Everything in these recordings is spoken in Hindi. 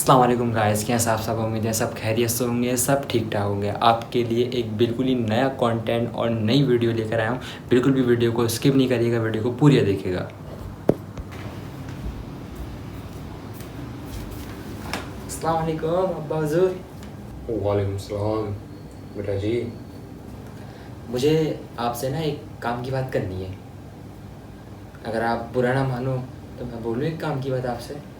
अस्सलाम वालेकुम गाइस, कैसे आप सब? उम्मीद है सब खैरियत से होंगे, सब ठीक ठाक होंगे। आपके लिए एक बिल्कुल ही नया कंटेंट और नई वीडियो लेकर आया हूँ। बिल्कुल भी वीडियो को स्किप नहीं करिएगा, वीडियो को पूरी देखिएगा। अस्सलाम वालेकुम अब्बा हुज़ूर। वालेकुम सलाम बेटा जी। मुझे आपसे ना एक काम की बात करनी है। अगर आप बुरा ना मानो तो मैं बोलूँ एक काम की बात आपसे।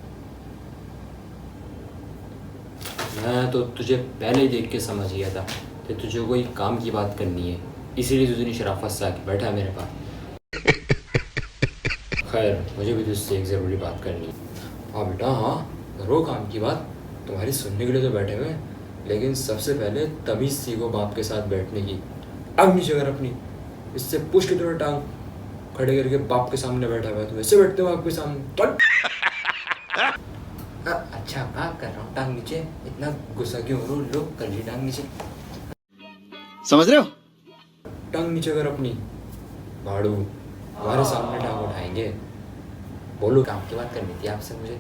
मैं तो तुझे पहले ही देख के समझ गया था कि तुझे कोई काम की बात करनी है, इसीलिए तू इतनी शराफत से आके बैठा है मेरे पास। खैर, मुझे भी तुझसे एक ज़रूरी बात करनी है। हाँ बेटा, हाँ करो काम की बात, तुम्हारी सुनने के लिए तो बैठे हुए हैं। लेकिन सबसे पहले तमीज़ सीखो बाप के साथ बैठने की। टांग नीचे कर अपनी, इससे पुश की तरह टांग खड़े करके बाप के सामने बैठा हुआ है। तुम ऐसे बैठते हो बाप के सामने? अच्छा बाप कर रहा हूँ, टांग नीचे। इतना गुस्सा क्यों हो? लो कर ली टांग नीचे। समझ रहे हो? टांग नीचे कर अपनी। भाड़ू हमारे सामने टांग उठाएंगे। बोलो, काम की बात करनी थी आपसे मुझे।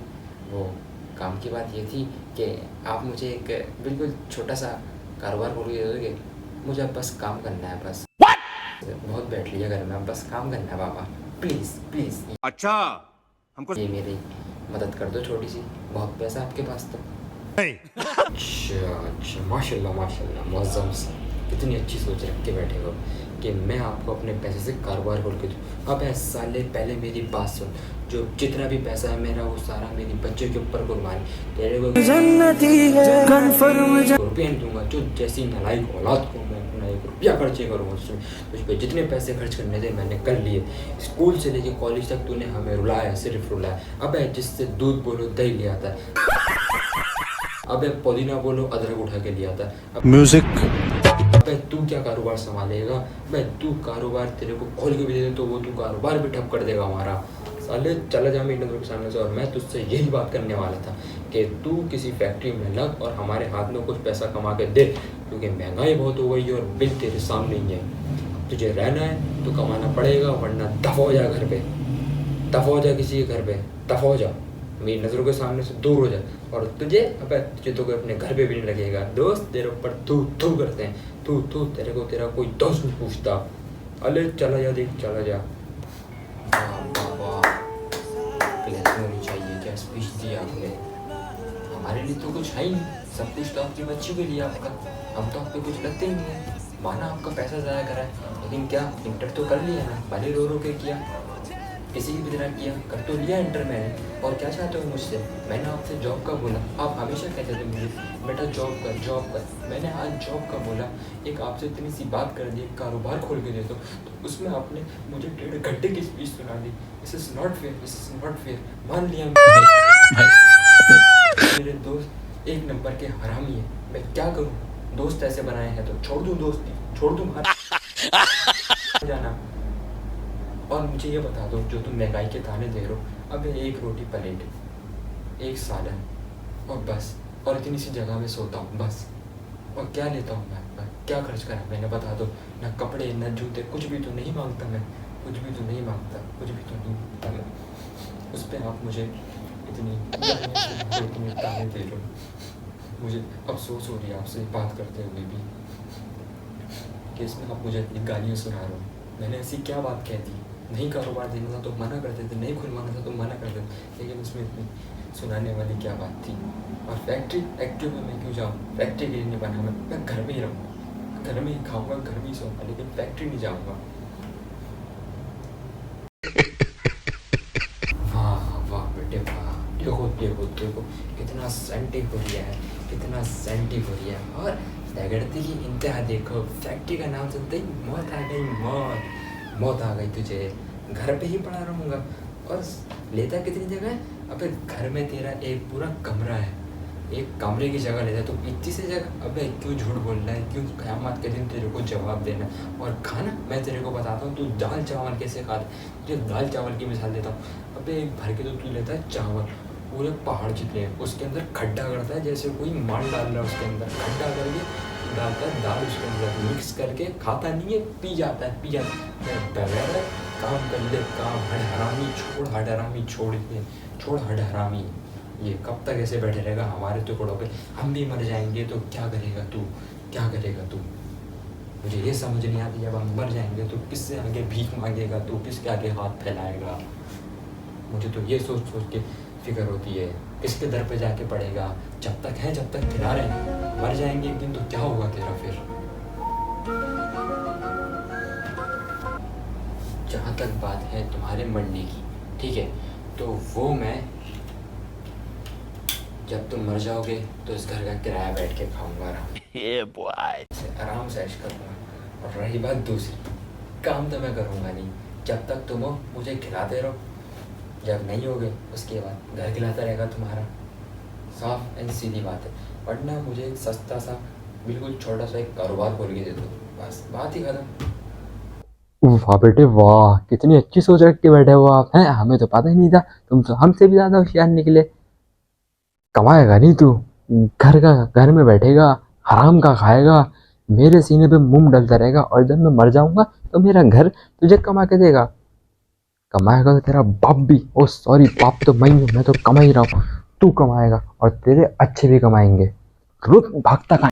वो काम की बात ये थी कि आप मुझे एक बिल्कुल छोटा सा कारोबार खोल के दे दोगे। मुझे बस काम करना है, बस। बहुत बैठ लिया घर में, अब बस काम करना है पापा, प्लीज़ प्लीज़। अच्छा, हमको ये मेरी मदद कर दो छोटी सी, बहुत पैसा आपके पास तो। अच्छा अच्छा, माशाल्लाह माशाल्लाह, मुअज़्ज़म सा। कितनी अच्छी सोच रख के बैठे हो कि मैं आपको अपने पैसे से कारोबार खोल के दूँ। अब साले पहले मेरी बात सुन, जो जितना भी पैसा है मेरा वो सारा मेरी बच्चे के ऊपर कुर्बानी। तेरे को जन्नती है कन्फर्म रुपये नहीं दूंगा। जो जैसी नालायक औलाद को मैं अपना 1 रुपया खर्चे करूँगा उसमें, तुझ पर जितने पैसे खर्च करने थे मैंने कर लिए। स्कूल से लेके कॉलेज तक तूने हमें रुलाया, सिर्फ रुलाया। अब जिससे दूध बोलो दही ले आता है, अबे पुदीना बोलो अदरक उठा के लिया था। म्यूजिक। अबे तू क्या कारोबार संभालेगा? मैं तू कारोबार तेरे को खोल के भी दे दे तो वो तू कारोबार भी ठप कर देगा हमारा। साले चला जा मेरी नज़रों के सामने से। और मैं तुझसे यही बात करने वाला था कि तू किसी फैक्ट्री में लग और हमारे हाथ में कुछ पैसा कमा के दे, क्योंकि महंगाई बहुत हो गई है और बिल तेरे सामने ही है। तुझे रहना है तो कमाना पड़ेगा, वरना दफ़ा हो जा घर पे, दफ़ा हो जा किसी के घर पे, दफ़ा हो जा, मेरी नज़रों के सामने से दूर हो जाए। और तुझे तो कोई अपने घर पे भी नहीं लगेगा। दोस्त तेरे ऊपर थू थू करते हैं, थू थू। तेरे को तेरा कोई दोस्त नहीं पूछता। अरे चला जा देख, चला जा। होनी चाहिए, क्या स्पीच दी आपने। हमारे लिए तो कुछ है ही नहीं, सब कुछ तो आपकी बच्ची के लिए आपका। हम तो आप पे कुछ लगते ही नहीं है। माना आपका पैसा ज़ाया करा है, लेकिन क्या इंटर तो कर लिया ना? भले रो रो के किया, किसी की तरह किया, कर तो लिया इंटर मैंने। और क्या चाहते हो मुझसे? मैंने आपसे जॉब का बोला, आप हमेशा कहते थे मुझे बेटा जॉब कर जॉब कर। मैंने आज जॉब का बोला, एक आपसे इतनी सी बात कर दी, एक कारोबार खोल के दे दो, तो उसमें आपने मुझे 1.5 घंटे की स्पीच सुना दी। This is not fair, this is not fair. मान लिया मेरे दोस्त एक नंबर के हरामी है, मैं क्या करूँ? दोस्त ऐसे बनाए हैं तो छोड़ दूँ दोस्ती, छोड़ दूँ जाना। और मुझे ये बता दो, जो तुम महंगाई के ताने दे रहे हो, अब 1 रोटी प्लेट, 1 सालन और बस, और इतनी सी जगह में सोता हूँ बस। और क्या लेता हूँ मैं क्या खर्च करा मैंने? बता दो ना। कपड़े ना जूते, कुछ भी तो नहीं मांगता मैं, कुछ भी तो नहीं मांगता, कुछ भी तो नहीं मांगता मैं। उस पर आप मुझे इतनी ताने दे रहे हो। मुझे अफसोस हो रही है आपसे बात करते हुए भी कि इसमें आप मुझे इतनी गालियाँ सुना रहे हो। मैंने ऐसी क्या बात कह दी? नहीं कारोबार देना था तो मना करते थे, नहीं खुलवाना था तो मना करते थे, लेकिन उसमें इतनी सुनाने वाली क्या बात थी? और फैक्ट्री में मैं क्यों जाऊँ? फैक्ट्री के लिए नहीं बना मैं घर में ही रहूँगा, घर में ही खाऊँगा, घर में ही सोऊँगा, लेकिन फैक्ट्री नहीं जाऊँगा। वाह वाह बेटे वाह, देखो देखो देखो कितना सेंटिव हो गया है, कितना सेंटिव हो गया है। और दगड़ती की इंतहा देखो, फैक्ट्री का नाम सुनते ही मौत आ गई, मौत आ गई तुझे। घर पे ही पड़ा रहूँगा। और लेता कितनी जगह है? अबे घर में तेरा एक पूरा कमरा है, एक कमरे की जगह लेता है तो इतनी सी जगह। अबे क्यों झूठ बोल रहा है? क्यों क़यामत के दिन तेरे को जवाब देना? और खाना मैं तेरे को बताता हूँ, तू दाल चावल कैसे खाता? तुझे दाल चावल की मिसाल देता हूँ। अबे एक भर के तो तू लेता है चावल, पूरे पहाड़ जितने हैं, उसके अंदर खड्डा करता है, जैसे कोई माल डाल रहा है उसके अंदर, खड्डा करके डालता है दाल उसके अंदर, मिक्स करके खाता नहीं है, पी जाता है, पी जाता है। बगैर काम कर ले काम, हड हरामी छोड़, हड हरामी छोड़ दे, छोड़ हड हरामी। ये कब तक ऐसे बैठे रहेगा हमारे टुकड़ों पे? हम भी मर जाएंगे तो क्या करेगा तू? क्या करेगा तू? मुझे ये समझ नहीं आती, जब हम मर जाएंगे तो किससे आगे भीख मांगेगा तू? किसके आगे हाथ फैलाएगा? मुझे तो ये सोच सोच के फिक्र होती है, किसके दर पे जाके पड़ेगा? जब तक है, जब तक खिला रहे हैं, मर जाएंगे एक दिन तो क्या होगा तेरा फिर? जहाँ तक बात है तुम्हारे मरने की, ठीक है, तो वो मैं जब तुम मर जाओगे तो इस घर का किराया बैठ के खाऊंगा आराम से ऐश करूँगा। और रही बात दूसरी, काम तो मैं करूँगा नहीं जब तक तुम हो मुझे खिलाते रहो, जब नहीं होगे उसके बाद घर खिलाता रहेगा तुम्हारा। साफ एंड सीधी बात है। वरना मुझे एक सस्ता सा बिल्कुल छोटा सा एक कारोबार खोल के दे दो, बस बात ही खत्म। वाह बेटे वाह, कितनी अच्छी सोच रख के बैठे हो आप हैं। हमें तो पता ही नहीं था, तुम तो हमसे भी ज्यादा होशियार निकले। कमाएगा नहीं तू, घर में बैठेगा, हराम का खाएगा, मेरे सीने पे मुंह डलता रहेगा, और जब मैं मर जाऊंगा तो मेरा घर तुझे कमा के देगा। कमाएगा तो तेरा बाप भी, ओ सॉरी बाप तो मैं हूं, मैं तो कमा ही रहा हूँ। तू कमाएगा और तेरे अच्छे भी कमाएंगे। रुक भागता कहाँ